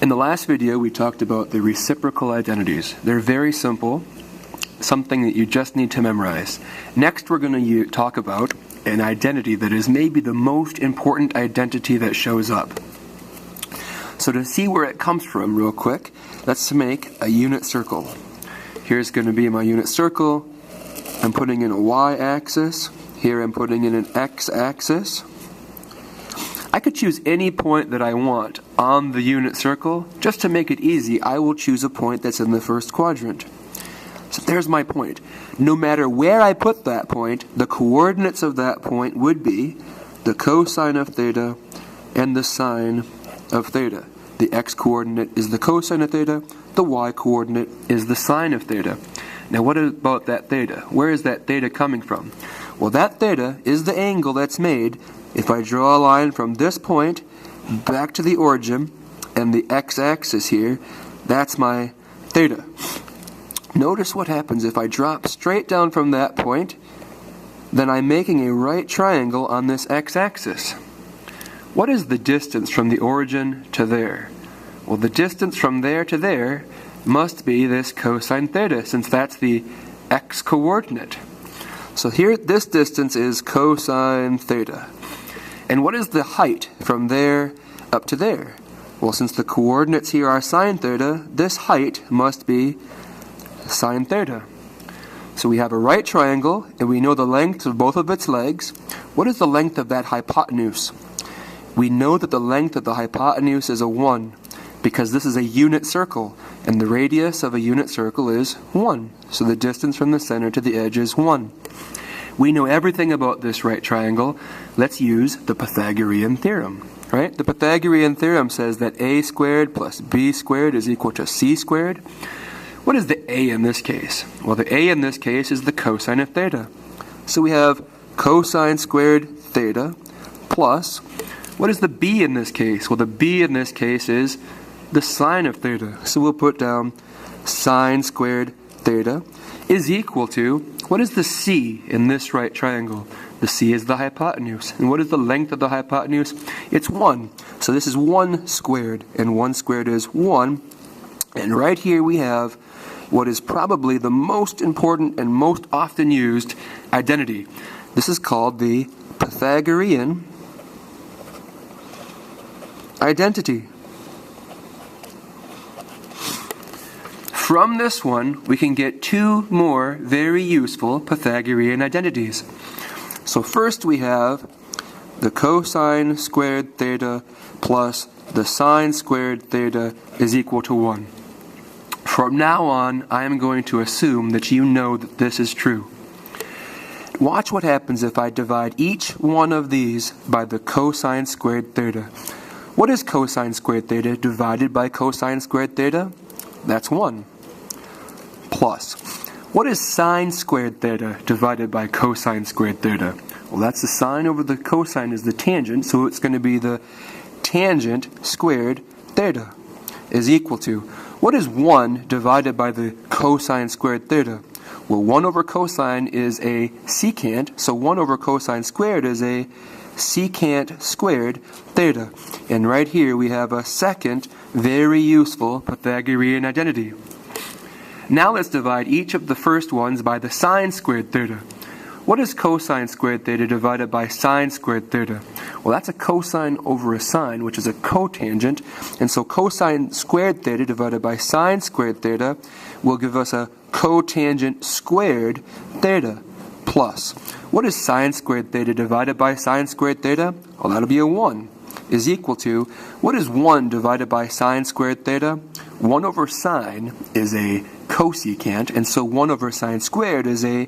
In the last video, we talked about the reciprocal identities. They're very simple, something that you just need to memorize. Next, we're going to talk about an identity that is maybe the most important identity that shows up. So to see where it comes from real quick, let's make a unit circle. Here's going to be my unit circle. I'm putting in a y-axis. Here I'm putting in an x-axis. I could choose any point that I want on the unit circle. Just to make it easy, I will choose a point that's in the first quadrant. So there's my point. No matter where I put that point, the coordinates of that point would be the cosine of theta and the sine of theta. The x-coordinate is the cosine of theta, the y-coordinate is the sine of theta. Now what about that theta? Where is that theta coming from? Well, that theta is the angle that's made if I draw a line from this point back to the origin and the x-axis here. That's my theta. Notice what happens if I drop straight down from that point. Then I'm making a right triangle on this x-axis. What is the distance from the origin to there? Well, the distance from there to there must be this cosine theta, since that's the x-coordinate. So here, this distance is cosine theta. And what is the height from there up to there? Well, since the coordinates here are sine theta, this height must be sine theta. So we have a right triangle, and we know the length of both of its legs. What is the length of that hypotenuse? We know that the length of the hypotenuse is 1, because this is a unit circle, and the radius of a unit circle is 1. So the distance from the center to the edge is 1. We know everything about this right triangle. Let's use the Pythagorean theorem. Right? The Pythagorean theorem says that a squared plus b squared is equal to c squared. What is the a in this case? Well, the a in this case is the cosine of theta. So we have cosine squared theta plus, what is the b in this case? Well, the b in this case is the sine of theta. So we'll put down sine squared theta is equal to, what is the c in this right triangle? The c is the hypotenuse. And what is the length of the hypotenuse? It's 1. So this is 1 squared, and 1 squared is 1. And right here we have what is probably the most important and most often used identity. This is called the Pythagorean identity. From this one, we can get two more very useful Pythagorean identities. So first we have the cosine squared theta plus the sine squared theta is equal to 1. From now on, I am going to assume that you know that this is true. Watch what happens if I divide each one of these by the cosine squared theta. What is cosine squared theta divided by cosine squared theta? That's 1. Plus, what is sine squared theta divided by cosine squared theta? Well, that's the sine over the cosine is the tangent, so it's going to be the tangent squared theta is equal to, what is 1 divided by the cosine squared theta? Well, 1 over cosine is a secant, so 1 over cosine squared is a secant squared theta. And right here we have a second very useful Pythagorean identity. Now let's divide each of the first ones by the sine squared theta. What is cosine squared theta divided by sine squared theta? Well, that's a cosine over a sine, which is a cotangent. And so cosine squared theta divided by sine squared theta will give us a cotangent squared theta plus. What is sine squared theta divided by sine squared theta? Well, that'll be a 1 is equal to, what is 1 divided by sine squared theta? 1 over sine is a cosecant, and so 1 over sine squared is a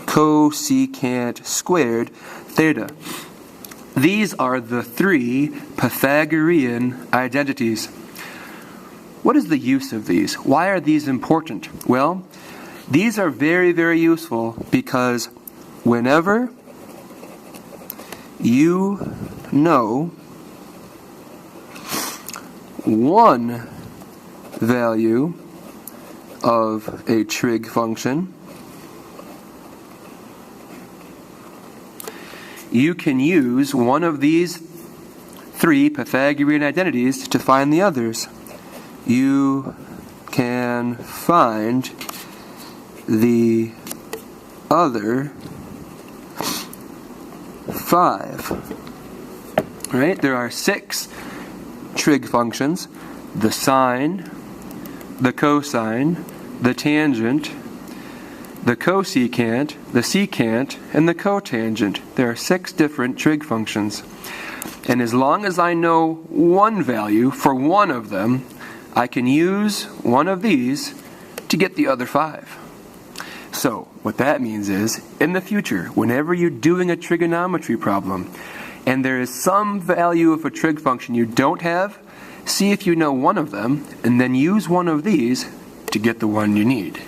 cosecant squared theta. These are the 3 Pythagorean identities. What is the use of these? Why are these important? Well, these are very, very useful because whenever you know one value of a trig function, you can use one of these 3 Pythagorean identities to find the others. you can find the other 5. Right? There are 6 trig functions: the sine, the cosine, the tangent, the cosecant, the secant, and the cotangent. There are 6 different trig functions. And as long as I know one value for one of them, I can use one of these to get the other 5. So, what that means is, in the future, whenever you're doing a trigonometry problem, and there is some value of a trig function you don't have, see if you know one of them, and then use one of these to get the one you need.